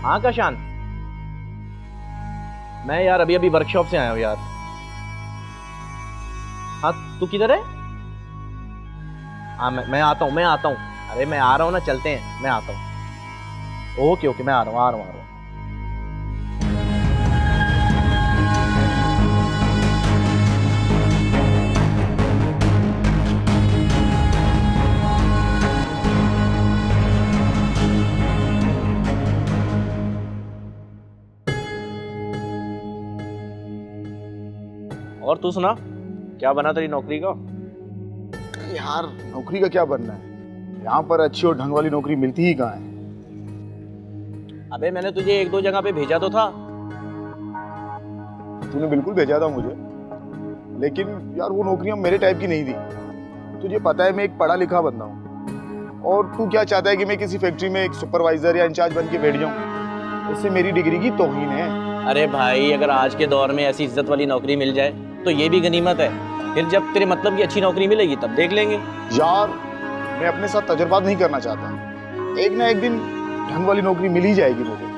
हाँ काशान, मैं यार अभी अभी वर्कशॉप से आया हूँ यार। हाँ तू किधर है? हाँ मैं आता हूँ। अरे मैं आ रहा हूँ ना, चलते हैं, मैं आता हूँ। ओके ओके, मैं आ रहा हूँ। और तू सुना, क्या बना तेरी नौकरी का? यार नौकरी का क्या बनना है, यहाँ पर अच्छी और ढंग वाली नौकरी मिलती ही कहाँ है। अबे मैंने तुझे एक दो जगह पे भेजा तो था। तूने बिल्कुल भेजा था मुझे, लेकिन यार वो नौकरियां मेरे टाइप की नहीं थी। तुझे पता है मैं एक पढ़ा लिखा बंदा हूँ, और तू क्या चाहता है कि मैं किसी फैक्ट्री में एक सुपरवाइजर या इंचार्ज बन के बैठ जाऊँ? इससे मेरी डिग्री की तौहीन है। अरे भाई, अगर आज के दौर में ऐसी इज्जत वाली नौकरी मिल जाए तो ये भी गनीमत है। फिर जब तेरे मतलब की अच्छी नौकरी मिलेगी तब देख लेंगे। यार मैं अपने साथ तजुर्बा नहीं करना चाहता, एक ना एक दिन ढंग वाली नौकरी मिल ही जाएगी मुझे।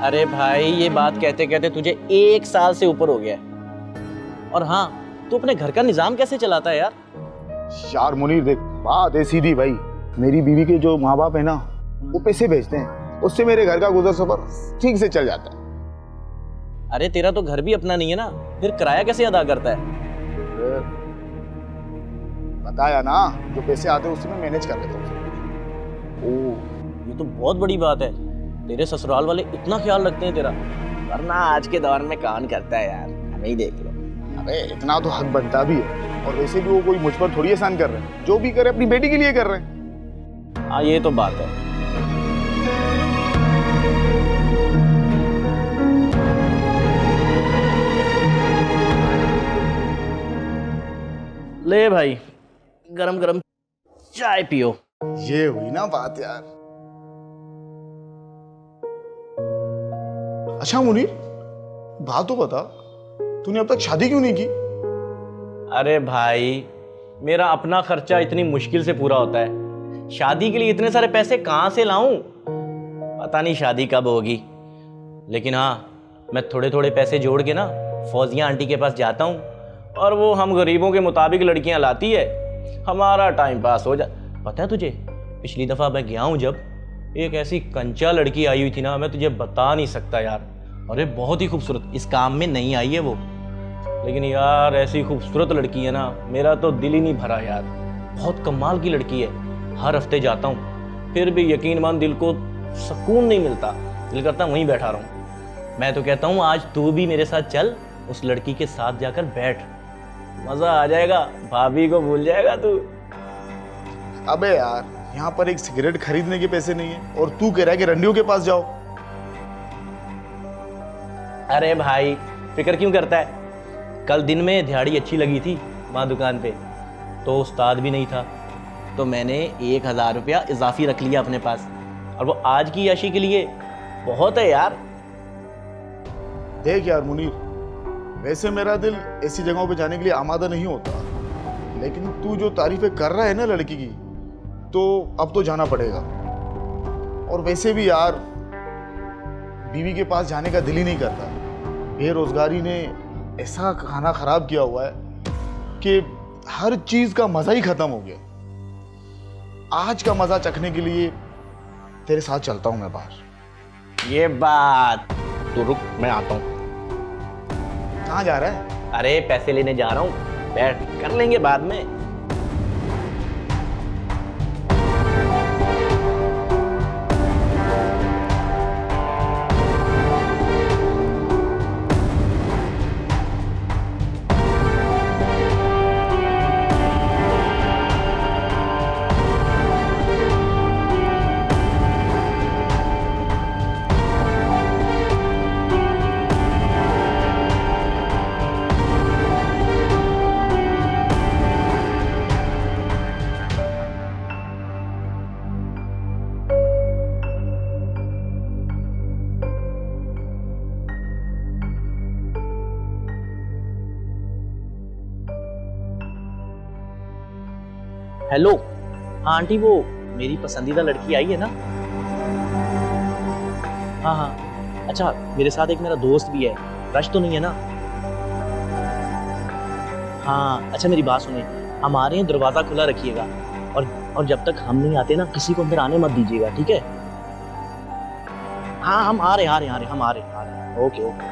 अरे भाई, ये बात कहते कहते तुझे 1 साल से ऊपर हो गया है। और हाँ, तू अपने घर का निजाम कैसे चलाता है यार? यार मुनीर देख, बात है सीधी भाई। मेरी बीवी के जो माँ बाप है ना, वो पैसे भेजते हैं, उससे मेरे घर का गुजर सफर ठीक से चल जाता है। अरे तेरा तो घर भी अपना नहीं है ना, फिर किराया कैसे अदा करता है? बताया ना, जो पैसे आते हैं उससे मैं मैनेज कर लेता हूँ। ओह, ये तो बहुत बड़ी बात है। तेरे ससुराल वाले इतना ख्याल रखते हैं तेरा, वरना आज के दौर में कौन करता है यार, हमें ही देख लो। अबे इतना तो हक बनता भी है, और वैसे भी वो कोई मुझ पर थोड़ी एहसान कर रहे हैं, जो भी करे अपनी बेटी के लिए कर रहे हैं। हाँ ये तो बात है। ले भाई, गरम गरम चाय पियो। ये हुई ना बात यार। अच्छा मुनीर, बात तो बता, तूने अब तक शादी क्यों नहीं की? अरे भाई, मेरा अपना खर्चा इतनी मुश्किल से पूरा होता है, शादी के लिए इतने सारे पैसे कहाँ से लाऊं? पता नहीं शादी कब होगी। लेकिन हाँ, मैं थोड़े थोड़े पैसे जोड़ के ना फौजिया आंटी के पास जाता हूँ, और वो हम गरीबों के मुताबिक लड़कियां लाती है, हमारा टाइम पास हो जा। पता है तुझे, पिछली दफ़ा मैं गया हूँ जब, एक ऐसी कंचा लड़की आई हुई थी ना, मैं तुझे बता नहीं सकता यार। अरे बहुत ही खूबसूरत, इस काम में नहीं आई है वो, लेकिन यार ऐसी खूबसूरत लड़की है ना, मेरा तो दिल ही नहीं भरा यार। बहुत कमाल की लड़की है। हर हफ्ते जाता हूँ, फिर भी यकीन मान दिल को सुकून नहीं मिलता, दिल करता वहीं बैठा रहूँ। मैं तो कहता हूँ आज तू भी मेरे साथ चल, उस लड़की के साथ जाकर बैठ, मजा आ जाएगा, भाभी को भूल जाएगा तू। अबे यार, यहाँ पर एक सिगरेट खरीदने के पैसे नहीं है, और तू कह रहा है कि रंडियों के पास जाओ। अरे भाई, फिक्र क्यों करता है? कल दिन में दिहाड़ी अच्छी लगी थी वहाँ दुकान पे, तो उस्ताद भी नहीं था, तो मैंने 1000 रुपया इजाफी रख लिया अपने पास, और वो आज की याशी के लिए बहुत है यार। देख यार मुनीर, वैसे मेरा दिल ऐसी जगहों पे जाने के लिए आमादा नहीं होता, लेकिन तू जो तारीफें कर रहा है ना लड़की की, तो अब तो जाना पड़ेगा। और वैसे भी यार, बीवी के पास जाने का दिल ही नहीं करता। बेरोजगारी ने ऐसा खाना खराब किया हुआ है कि हर चीज का मजा ही खत्म हो गया। आज का मजा चखने के लिए तेरे साथ चलता हूं मैं बाहर। ये बात, तो रुक मैं आता हूँ। कहाँ जा रहा है? अरे पैसे लेने जा रहा हूँ, बैठ, कर लेंगे बाद में। हेलो, हाँ आंटी, वो मेरी पसंदीदा लड़की आई है ना? हाँ हाँ, अच्छा मेरे साथ एक मेरा दोस्त भी है, रश तो नहीं है ना? हाँ अच्छा मेरी बात सुनिए, हम आ रहे हैं, दरवाज़ा खुला रखिएगा, और जब तक हम नहीं आते ना किसी को अंदर आने मत दीजिएगा, ठीक है? हाँ हम आ रहे हैं, हम आ रहे हैं, ओके ओके।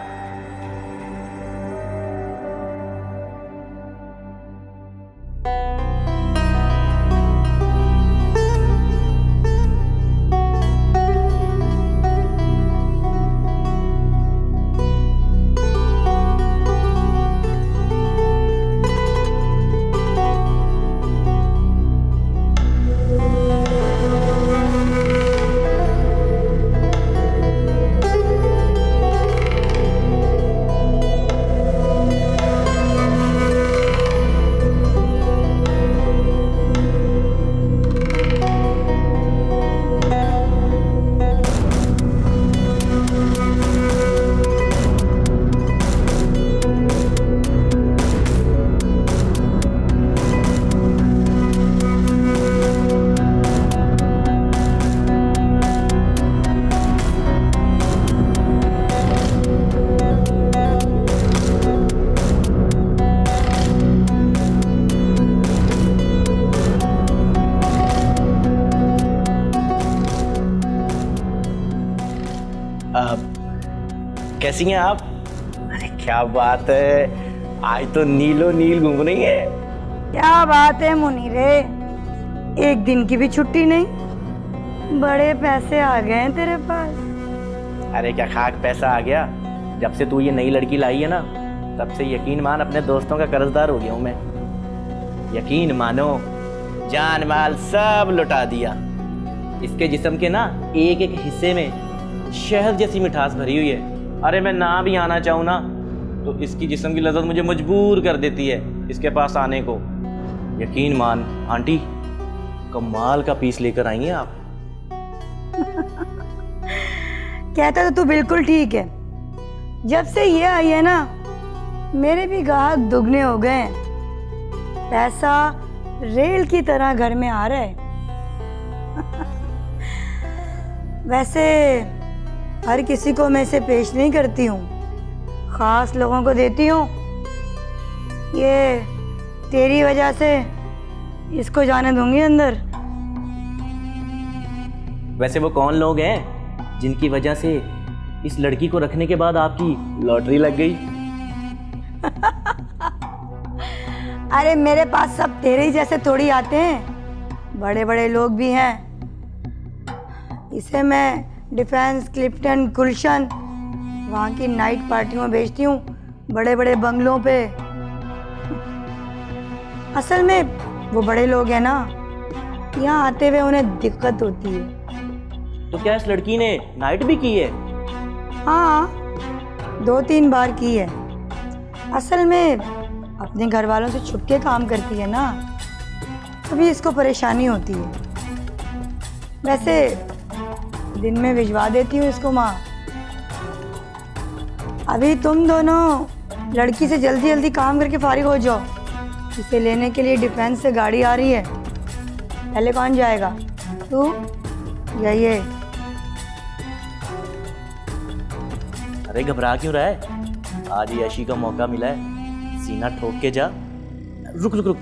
कैसी हैं आप? अरे क्या बात है, आज तो नीलो नील घूम रही है। क्या बात है मुनीरे, एक दिन की भी छुट्टी नहीं। बड़े पैसे आ गए हैं तेरे पास। अरे क्या खाक पैसा आ गया, जब से तू ये नई लड़की लाई है ना, तब से यकीन मान अपने दोस्तों का कर्जदार हो गया हूँ मैं। यकीन मानो, जान माल सब लुटा दिया। इसके जिस्म के ना एक एक हिस्से में शहद जैसी मिठास भरी हुई है। अरे मैं ना भी आना चाहूँ ना, तो इसकी जिस्म की लज़्ज़त मुझे मजबूर कर देती है इसके पास आने को। यकीन मान आंटी, कमाल का पीस लेकर आई हैं आप। कहता तो तू बिल्कुल ठीक है। जब से ये आई है ना, मेरे भी गाहक दुगने हो गए हैं। पैसा रेल की तरह घर में आ रहा है। वैसे हर किसी को मैं इसे पेश नहीं करती हूँ, खास लोगों को देती हूँ। ये तेरी वजह से इसको जाने दूंगी अंदर। वैसे वो कौन लोग हैं जिनकी वजह से इस लड़की को रखने के बाद आपकी लॉटरी लग गई? अरे मेरे पास सब तेरे ही जैसे थोड़ी आते हैं, बड़े बड़े लोग भी हैं। इसे मैं डिफेंस, क्लिफ्टन, गुलशन, वहाँ की नाइट पार्टियों में भेजती हूँ, बड़े बड़े बंगलों पे। असल में वो बड़े लोग हैं ना, यहाँ आते हुए उन्हें दिक्कत होती है। तो क्या इस लड़की ने नाइट भी की है? हाँ, 2-3 बार की है। असल में अपने घर वालों से छुप के काम करती है ना, तभी इसको परेशानी होती है। वैसे दिन में भिजवा देती हूँ इसको माँ। अभी तुम दोनों लड़की से जल्दी जल्दी काम करके फारिग हो जाओ। इसे लेने के लिए डिफेंस से गाड़ी आ रही है। पहले कौन जाएगा, तू या ये? अरे घबरा क्यों रहा है, आज ये ऐशी का मौका मिला है, सीना ठोक के जा। रुक रुक रुक,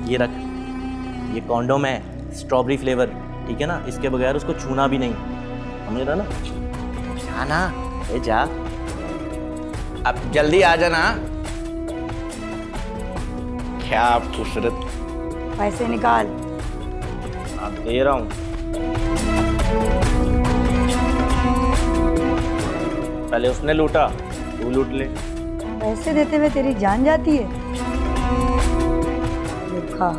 ये रख, ये कॉन्डोम है, स्ट्रॉबेरी फ्लेवर, ठीक है ना? इसके बगैर उसको छूना भी नहीं, समझ रहा ना? जाना, ए जा, अब जल्दी आ जाना। क्या खूबसूरत। पैसे निकाल। अब दे रहा हूँ। पहले उसने लूटा, तू लूट ले। पैसे देते हुए तेरी जान जाती है। देखा,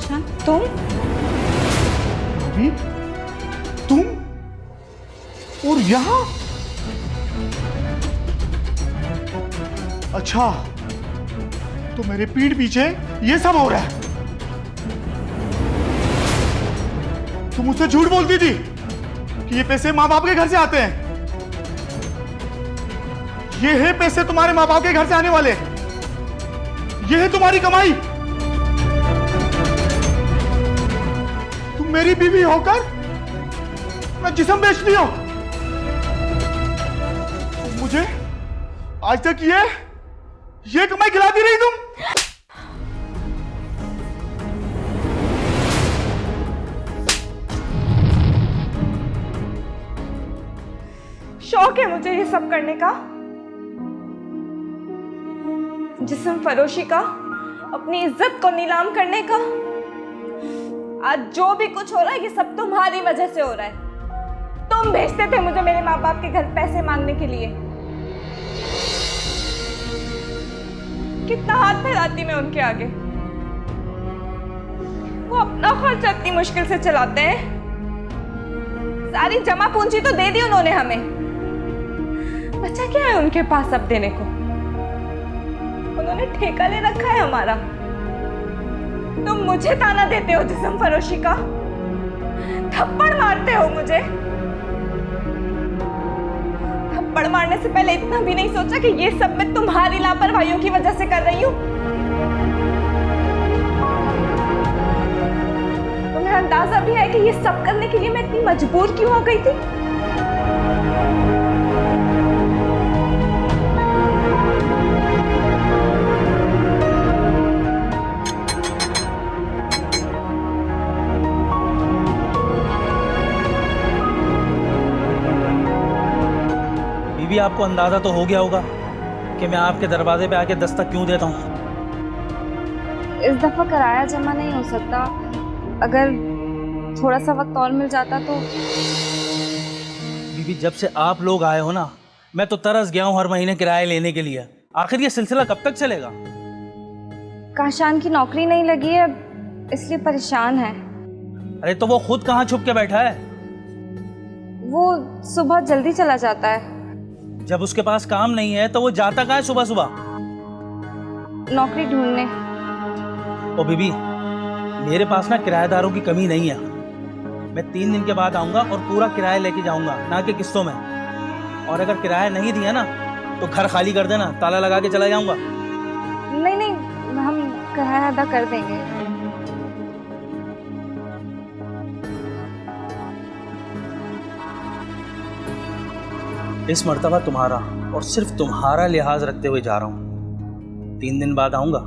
काशान, तुम? भाभी, तुम और यहाँ? अच्छा, तो मेरे पीठ पीछे ये सब हो रहा है। तुम मुझसे झूठ बोलती थी कि ये पैसे माँ बाप के घर से आते हैं। ये है पैसे तुम्हारे माँ बाप के घर से आने वाले। ये है तुम्हारी कमाई। तुम मेरी बीवी होकर अपना जिस्म बेचती हो। तुम मुझे आज तक ये कमाई खिलाती रही तुम। शौक है मुझे ये सब करने का, जिस्म फरोशी का, अपनी इज्जत को नीलाम करने का। आज जो भी कुछ हो रहा है ये सब तुम्हारी वजह से हो रहा है। तुम भेजते थे मुझे मेरे माँ बाप के घर पैसे मांगने के लिए। कितना हाथ फैलाती मैं उनके आगे। वो अपना खर्च इतनी मुश्किल से चलाते हैं। सारी जमा पूंजी तो दे दी उन्होंने हमें, बचा क्या है उनके पास अब देने को? उन्होंने ठेका ले रखा है हमारा। तुम मुझे ताना देते हो जिस्म फरोशी का, थप्पड़ मारते हो मुझे। थप्पड़ मारने से पहले इतना भी नहीं सोचा कि ये सब मैं तुम्हारी लापरवाहियों की वजह से कर रही हूँ? तुम्हें अंदाजा भी है कि ये सब करने के लिए मैं इतनी मजबूर क्यों हो गई थी? भी आपको अंदाजा तो हो गया होगा कि मैं आपके दरवाजे पे आके दस्तक क्यों देता हूँ। इस दफा किराया जमा नहीं हो सकता। अगर थोड़ा सा वक्त और मिल जाता तो। बीबी, जब से आप लोग आए हो ना, मैं तो तरस गया हूँ हर महीने किराया लेने के लिए। आखिर ये सिलसिला कब तक चलेगा? काशान की नौकरी नहीं लगी है, इसलिए परेशान है। अरे तो वो खुद कहाँ छुप के बैठा है? वो सुबह जल्दी चला जाता है। जब उसके पास काम नहीं है तो वो जाता कहाँ है सुबह सुबह? नौकरी ढूंढने। ओ बीबी, मेरे पास ना किराएदारों की कमी नहीं है। मैं 3 दिन के बाद आऊंगा और पूरा किराया लेके जाऊंगा, ना कि किस्तों में। और अगर किराया नहीं दिया ना तो घर खाली कर देना, ताला लगा के चला जाऊंगा। नहीं नहीं, हम किराया अदा कर देंगे। इस मर्तबा तुम्हारा और सिर्फ तुम्हारा लिहाज रखते हुए जा रहा हूं। 3 दिन बाद आऊंगा।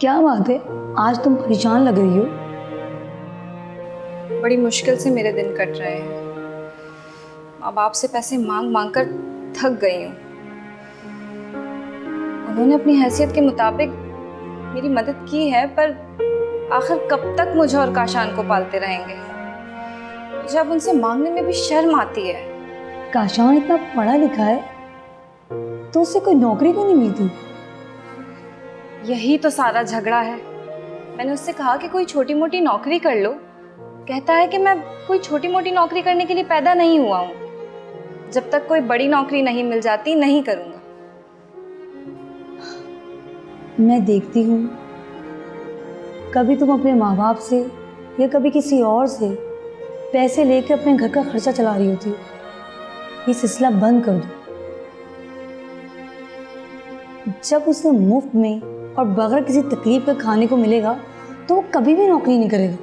क्या बात है, आज तुम परेशान लग रही हो? बड़ी मुश्किल से मेरे दिन कट रहे हैं। माँ बाप से पैसे मांग मांग कर थक गई हूँ। उन्होंने अपनी हैसियत के मुताबिक मेरी मदद की है, पर आखिर कब तक मुझे और काशान को पालते रहेंगे? मुझे अब उनसे मांगने में भी शर्म आती है। काशान इतना पढ़ा लिखा है तो उसे कोई नौकरी क्यों नहीं मिलती? यही तो सारा झगड़ा है। मैंने उससे कहा कि कोई छोटी मोटी नौकरी कर लो। कहता है कि मैं कोई छोटी मोटी नौकरी करने के लिए पैदा नहीं हुआ हूँ। जब तक कोई बड़ी नौकरी नहीं मिल जाती नहीं करूँगा। मैं देखती हूँ कभी तुम अपने माँ बाप से या कभी किसी और से पैसे लेकर अपने घर का खर्चा चला रही होती, ये सिलसिला बंद कर दो। जब उसे मुफ्त में और बगैर किसी तकलीफ के खाने को मिलेगा तो वो कभी भी नौकरी नहीं करेगा।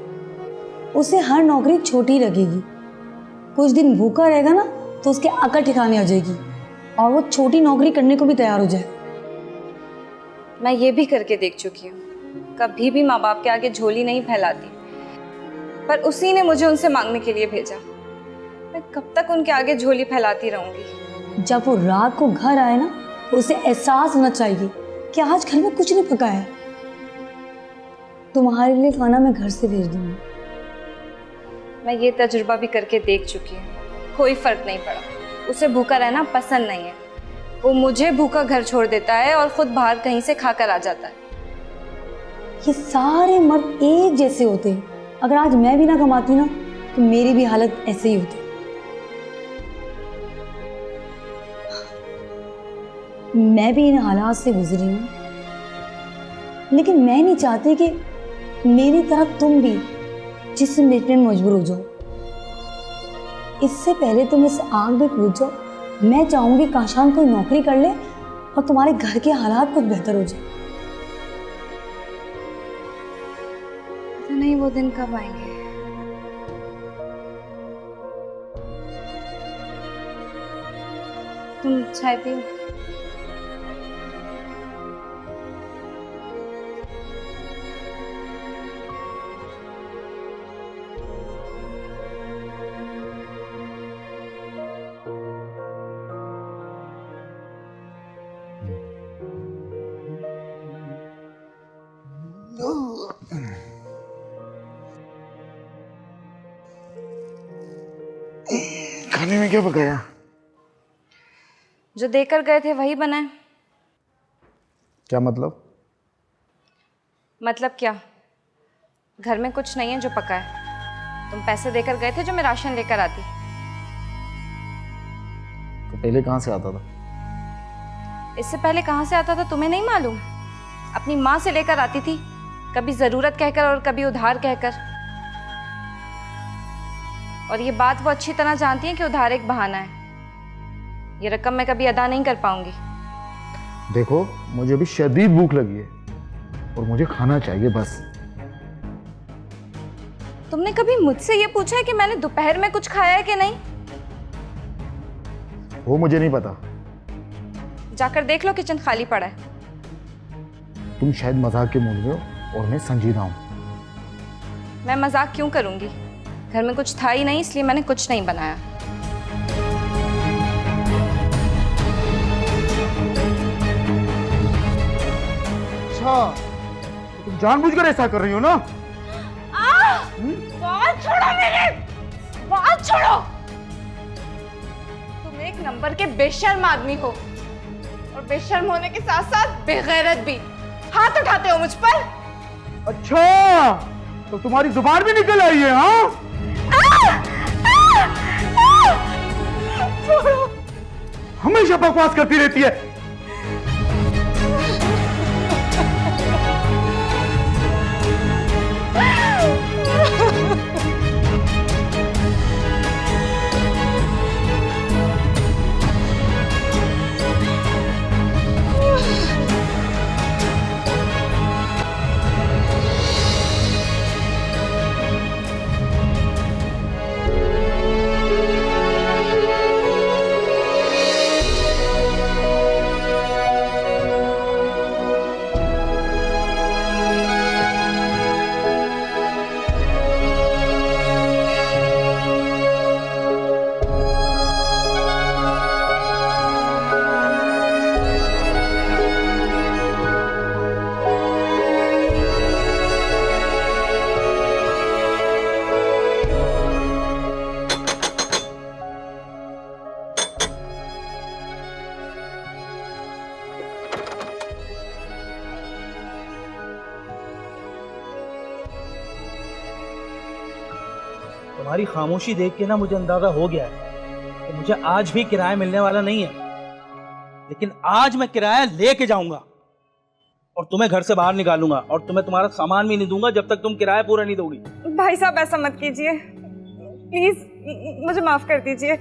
उसे हर नौकरी छोटी लगेगी। कुछ दिन भूखा रहेगा ना तो उसके अकल ठिकाने आ जाएगी और वो छोटी नौकरी करने को भी तैयार हो जाएगा। मैं ये भी करके देख चुकी हूँ, कभी भी माँ बाप के आगे झोली नहीं फैलाती, पर उसी ने मुझे उनसे मांगने के लिए भेजा। मैं कब तक उनके आगे झोली फैलाती रहूंगी? जब वो रात को घर आए ना तो उसे एहसास होना चाहिए कि आज घर में कुछ नहीं पकाया है। तुम्हारे लिए खाना मैं घर से भेज दूंगी। मैं ये तजुर्बा भी करके देख चुकी हूँ, कोई फर्क नहीं पड़ा। उसे भूखा रहना पसंद नहीं है। वो मुझे भूखा घर छोड़ देता है और खुद बाहर कहीं से खाकर आ जाता है। ये सारे मर्द एक जैसे होते हैं। अगर आज मैं भी ना कमाती ना तो मेरी भी हालत ऐसे ही होती। मैं भी इन हालात से गुजरी हूँ, लेकिन मैं नहीं चाहती कि मेरी तरह तुम भी जिससे बेचने में मजबूर हो जाओ। इससे पहले तुम इस आग में कूद जाओ। मैं चाहूंगी काशान कोई नौकरी कर ले और तुम्हारे घर के हालात कुछ बेहतर हो जाए। पता नहीं वो दिन कब आएंगे। तुम चाय पियो। खाने में क्या पकाया? जो देकर गए थे वही बनाए। क्या मतलब? मतलब क्या? घर में कुछ नहीं है जो पका है। तुम पैसे देकर गए थे जो मैं राशन लेकर आती। तो पहले कहाँ से आता था? इससे पहले कहाँ से आता था तुम्हें नहीं मालूम? अपनी माँ से लेकर आती थी, कभी जरूरत कहकर और कभी उधार कहकर। और ये बात वो अच्छी तरह जानती है कि उधार एक बहाना है। ये रकम मैं कभी अदा नहीं कर पाऊंगी। देखो, मुझे अभी शदीद भूख लगी है और मुझे खाना चाहिए बस। तुमने कभी मुझसे ये पूछा है कि मैंने दोपहर में कुछ खाया है कि नहीं? वो मुझे नहीं पता। जाकर देख लो, किचन खाली पड़ा है। तुम शायद मजाक के मूड में हो और मैं संजीदा हूं। मैं मजाक क्यों करूंगी? घर में कुछ था ही नहीं, इसलिए मैंने कुछ नहीं बनाया। अच्छा, तो तुम जानबूझकर ऐसा कर रही हो ना? बात छोड़ो मेरे! बात छोड़ो! तुम एक नंबर के बेशर्म आदमी हो और बेशर्म होने के साथ साथ बेगैरत भी। हाथ उठाते हो मुझ पर। अच्छा, तो तुम्हारी जुबान भी निकल आई है, हाँ? हमेशा बकवास करती रहती है। तुम्हारी खामोशी देख के ना मुझे अंदाजा हो गया है कि मुझे आज भी किराया मिलने वाला नहीं है। लेकिन आज मैं किराया लेके जाऊंगा और तुम्हें घर से बाहर निकालूंगा और तुम्हें तुम्हारा सामान भी नहीं दूंगा जब तक तुम किराया पूरा नहीं दोगी। भाई साहब ऐसा मत कीजिए, प्लीज मुझे माफ कर दीजिए।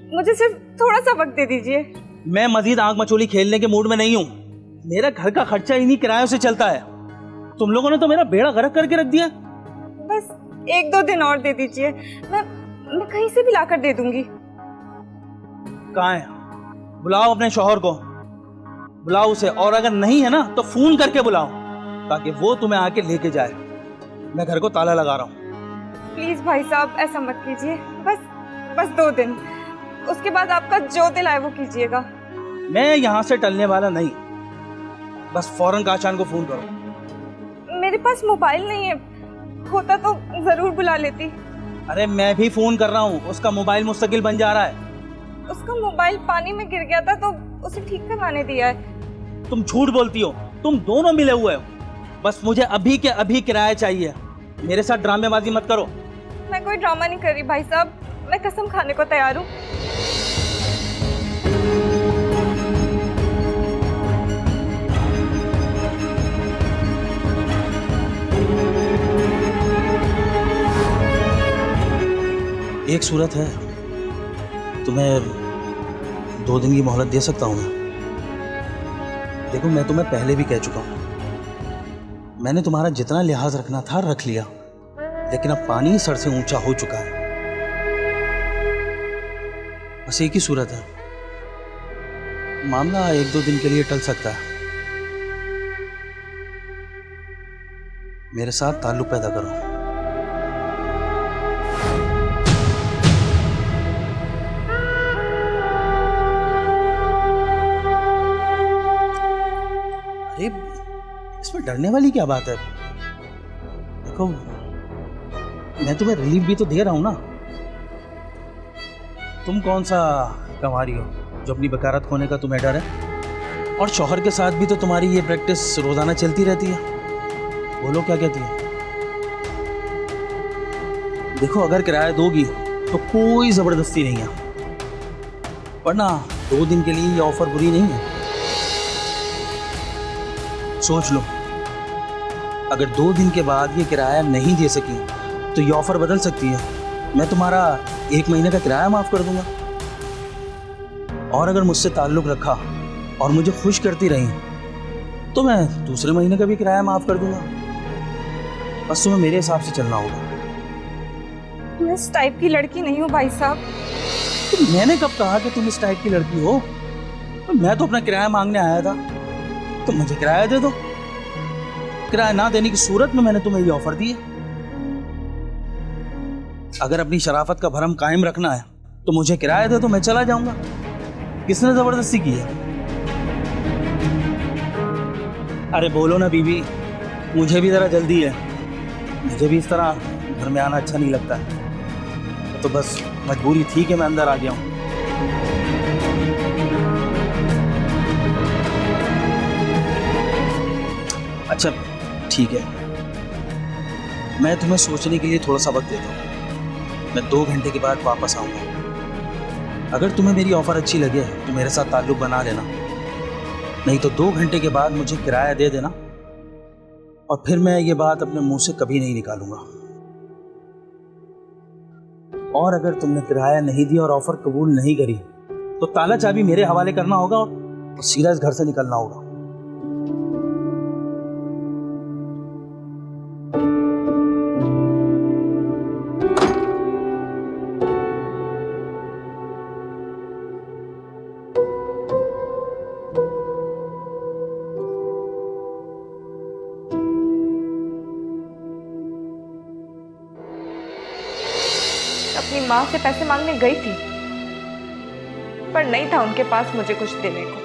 मुझे सिर्फ थोड़ा सा वक्त दे दीजिए। मैं मजीद आंख मचोली खेलने के मूड में नहीं हूँ। मेरा घर का खर्चा इन्हीं किरायों से चलता है। तुम लोगों ने तो मेरा बेड़ा गर्क करके रख दिया। बस 1-2 दिन और दे दीजिए, मैं कहीं से भी लाकर दे दूंगी। कहाँ है? बुलाओ अपने शौहर को, बुलाओ उसे, और अगर नहीं है ना तो फोन करके बुलाओ ताकि वो तुम्हें आके लेके जाए। मैं घर को ताला लगा रहा हूँ। प्लीज भाई साहब ऐसा मत कीजिए, बस 2 दिन, उसके बाद आपका जो दिल आए वो कीजिएगा। मैं यहाँ से टलने वाला नहीं। बस फौरन काशान को फोन करो। मेरे पास मोबाइल नहीं है, होता तो जरूर बुला लेती। अरे मैं भी फोन कर रहा हूँ, उसका मोबाइल मुस्तकिल बन जा रहा है। उसका मोबाइल पानी में गिर गया था तो उसे ठीक करवाने दिया है। तुम झूठ बोलती हो, तुम दोनों मिले हुए हो। बस मुझे अभी के अभी किराया चाहिए। मेरे साथ ड्रामेबाजी मत करो। मैं कोई ड्रामा नहीं कर रही भाई साहब, मैं कसम खाने को तैयार हूँ। एक सूरत है, तुम्हें 2 दिन की मोहलत दे सकता हूँ मैं। देखो मैं तुम्हें पहले भी कह चुका हूँ, मैंने तुम्हारा जितना लिहाज रखना था रख लिया, लेकिन अब पानी सर से ऊंचा हो चुका है। बस एक ही सूरत है, मामला 1-2 दिन के लिए टल सकता है। मेरे साथ ताल्लुक पैदा करो। अरे इसमें डरने वाली क्या बात है? देखो मैं तुम्हें रिलीफ भी तो दे रहा हूं ना। तुम कौन सा कंवारी हो जो अपनी बकारत खोने का तुम्हें डर है? और शौहर के साथ भी तो तुम्हारी ये प्रैक्टिस रोजाना चलती रहती है। बोलो क्या कहती है? देखो अगर किराया दोगी तो कोई जबरदस्ती नहीं है, वरना 2 दिन के लिए ये ऑफर बुरी नहीं है। सोच लो, अगर 2 दिन के बाद ये किराया नहीं दे सकी तो ये ऑफर बदल सकती है। मैं तुम्हारा 1 महीने का किराया माफ कर दूंगा, और अगर मुझसे ताल्लुक रखा और मुझे खुश करती रही तो मैं दूसरे महीने का भी किराया माफ कर दूंगा। बस तुम्हें मेरे हिसाब से चलना होगा। मैं इस टाइप की लड़की नहीं हूँ भाई साहब। तो मैंने कब कहा कि तुम इस टाइप की लड़की हो? तो मैं तो अपना किराया मांगने आया था, तो मुझे किराया दे दो। किराया ना देने की सूरत में मैंने तुम्हें ये ऑफर दी है। अगर अपनी शराफत का भरम कायम रखना है तो मुझे किराया दे दो, मैं चला जाऊंगा। किसने जबरदस्ती की है? अरे बोलो ना बीवी, मुझे भी जरा जल्दी है। मुझे भी इस तरह घर में आना अच्छा नहीं लगता है, तो बस मजबूरी थी कि मैं अंदर आ गया हूँ। अच्छा ठीक है, मैं तुम्हें सोचने के लिए थोड़ा सा वक्त देता हूँ। मैं 2 घंटे के बाद वापस आऊँगा। अगर तुम्हें मेरी ऑफ़र अच्छी लगे तो मेरे साथ ताल्लुक़ बना लेना, नहीं तो 2 घंटे के बाद मुझे किराया दे देना, और फिर मैं ये बात अपने मुंह से कभी नहीं निकालूंगा। और अगर तुमने किराया नहीं दिया और ऑफ़र कबूल नहीं करी तो ताला चाबी मेरे हवाले करना होगा और सीधा इस घर से निकलना होगा। अपनी माँ से पैसे मांगने गई थी, पर नहीं था उनके पास मुझे कुछ देने को।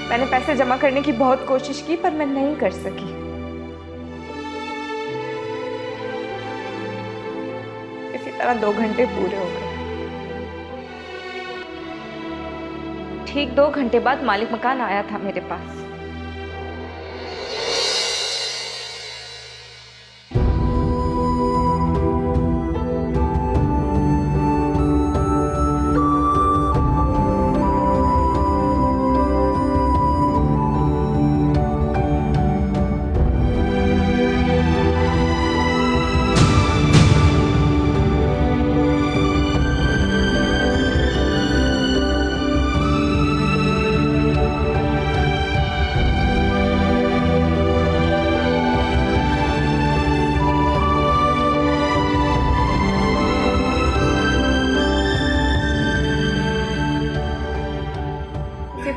मैंने पैसे जमा करने की बहुत कोशिश की, पर मैं नहीं कर सकी। इसी तरह 2 घंटे पूरे हो गए। ठीक 2 घंटे बाद मालिक मकान आया था मेरे पास।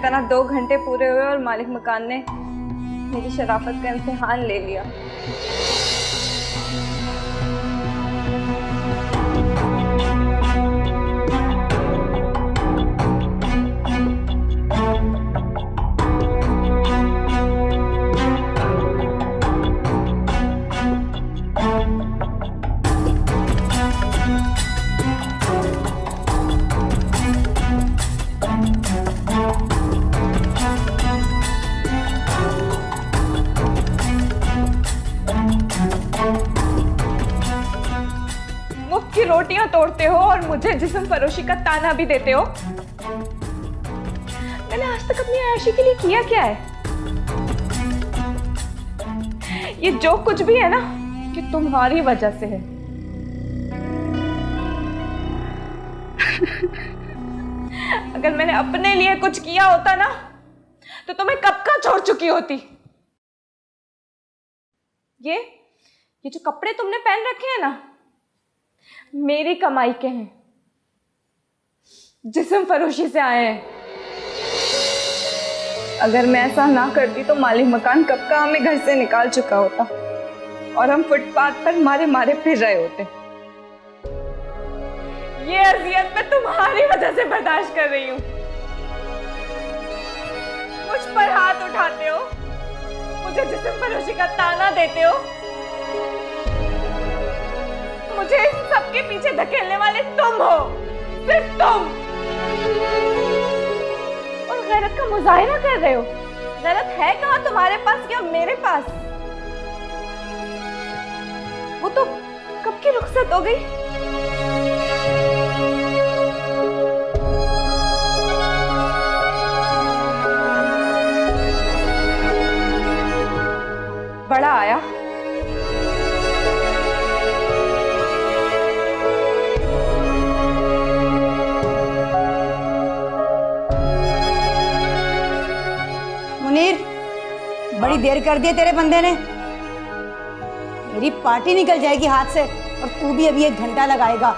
कहता ना 2 घंटे पूरे हुए और मालिक मकान ने मेरी शराफत का इम्तिहान ले लिया। मुफ्त की रोटियां तोड़ते हो और मुझे जिस्म फरोशी का ताना भी देते हो। मैंने आज तक अपनी आयशी के लिए किया क्या है? ये जो कुछ भी है ना, कि तुम्हारी वजह से है। अगर मैंने अपने लिए कुछ किया होता ना, तो तुम्हें कब का छोड़ चुकी होती। ये जो कपड़े तुमने पहन रखे हैं ना, मेरी कमाई के हैं, जिस्म फरोशी से आए हैं। अगर मैं ऐसा ना करती तो मालिक मकान कब का हमें घर से निकाल चुका होता और हम फुटपाथ पर मारे मारे फिर रहे होते। ये अजियत मैं तुम्हारी वजह से बर्दाश्त कर रही हूं। मुझ पर हाथ उठाते हो, मुझे जिस्म फरोशी का ताना देते हो, मुझे इन सबके पीछे धकेलने वाले तुम हो, सिर्फ तुम। और गैरत का मुजाहिरा कर रहे हो। गैरत है कहां तुम्हारे पास या मेरे पास? वो तो कब की रुखसत हो गई। बड़ा आया, मुनीर, बड़ी देर कर दी तेरे बंदे ने। मेरी पार्टी निकल जाएगी हाथ से और तू भी अभी 1 घंटा लगाएगा।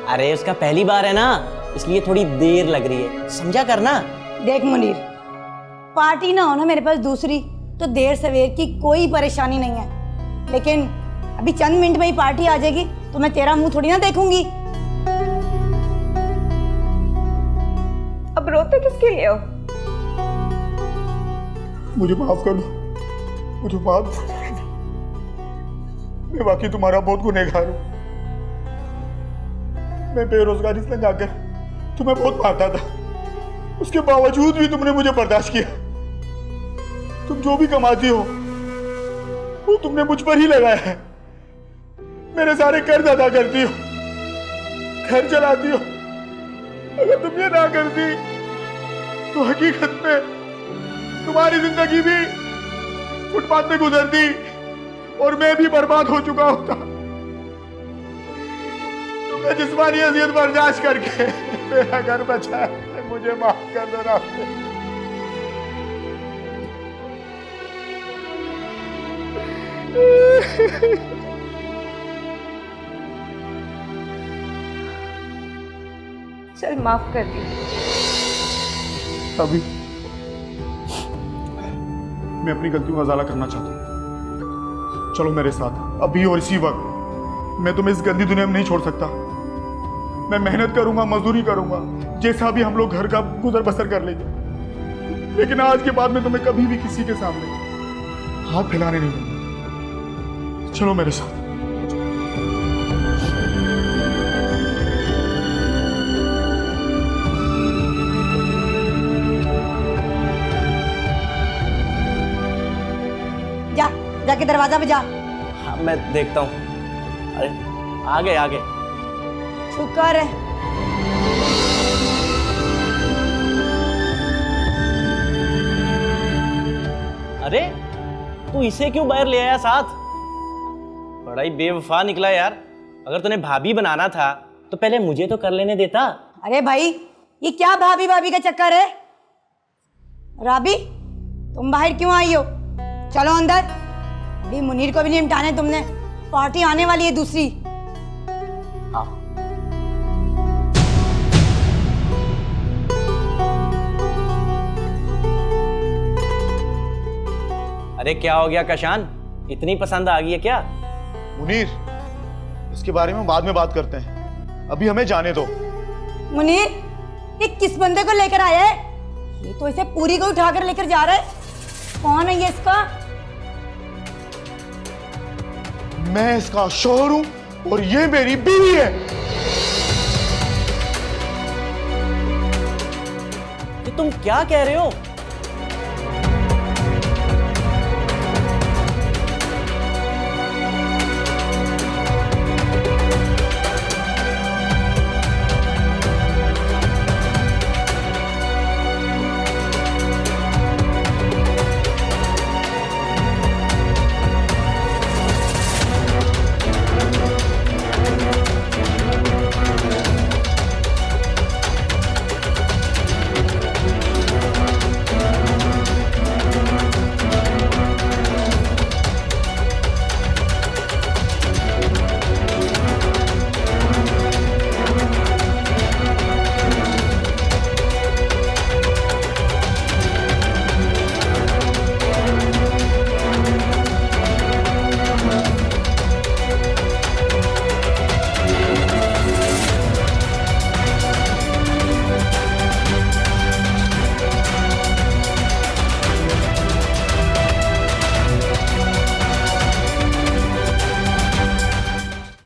अरे उसका पहली बार है ना, इसलिए थोड़ी देर लग रही है, समझा करना। देख मुनीर, पार्टी ना हो ना मेरे पास दूसरी, तो देर सवेर की कोई परेशानी नहीं है, लेकिन अभी चंद मिनट में ही पार्टी आ जाएगी तो मैं तेरा मुंह थोड़ी ना देखूंगी। अब रोते किसके लिए हो? मुझे माफ कर दो, मुझे माफ कर दो। मैं वाकई तुम्हारा बहुत गुनहगार हूं। मैं बेरोजगारी से लगाकर तुम्हें बहुत मारता था, उसके बावजूद भी तुमने मुझे बर्दाश्त किया। तुम जो भी कमाती हो वो तुमने मुझ पर ही लगाया है। मेरे सारे कर्ज अदा करती हो, घर चलाती हो। अगर तुम ये ना करती तो हकीकत में तुम्हारी जिंदगी भी फुटपाथ में गुजरती और मैं भी बर्बाद हो चुका होता। तुमने जिस्मानी अजियत बर्दाश्त करके मेरा घर बचाया, मुझे माफ कर दो रास्ते। चल माफ कर दी। अभी मैं अपनी गलतियों का उजाला करना चाहता हूँ। चलो मेरे साथ अभी और इसी वक्त। मैं तुम्हें इस गंदी दुनिया में नहीं छोड़ सकता। मैं मेहनत करूंगा, मजदूरी करूंगा, जैसा भी हम लोग घर का गुजर बसर कर लेंगे, लेकिन आज के बाद मैं तुम्हें कभी भी किसी के सामने हाथ फैलाने नहीं दूंगा। चलो मेरे साथ। जा, जाके दरवाजा पे जा। हाँ मैं देखता हूँ। अरे आगे आगे। शुक्र है। अरे तू इसे क्यों बाहर ले आया साथ? बड़ा ही बेवफा निकला यार। अगर तूने भाभी बनाना था तो पहले मुझे तो कर लेने देता। अरे भाई, ये क्या भाभी भाभी का चक्कर है? राबी, तुम बाहर क्यों आई हो? चलो अंदर। अभी मुनीर को भी नहीं निपटाने तुमने। पार्टी आने वाली है दूसरी। हाँ। अरे क्या हो गया कशान, इतनी पसंद आ गई है क्या? मुनीर, इसके बारे में बाद में बात करते हैं, अभी हमें जाने दो। मुनीर, ये किस बंदे को लेकर आया है? ये तो इसे पूरी को उठाकर लेकर जा रहा है। कौन है ये इसका? मैं इसका शौहर हूं और ये मेरी बीवी है। ये तुम क्या कह रहे हो?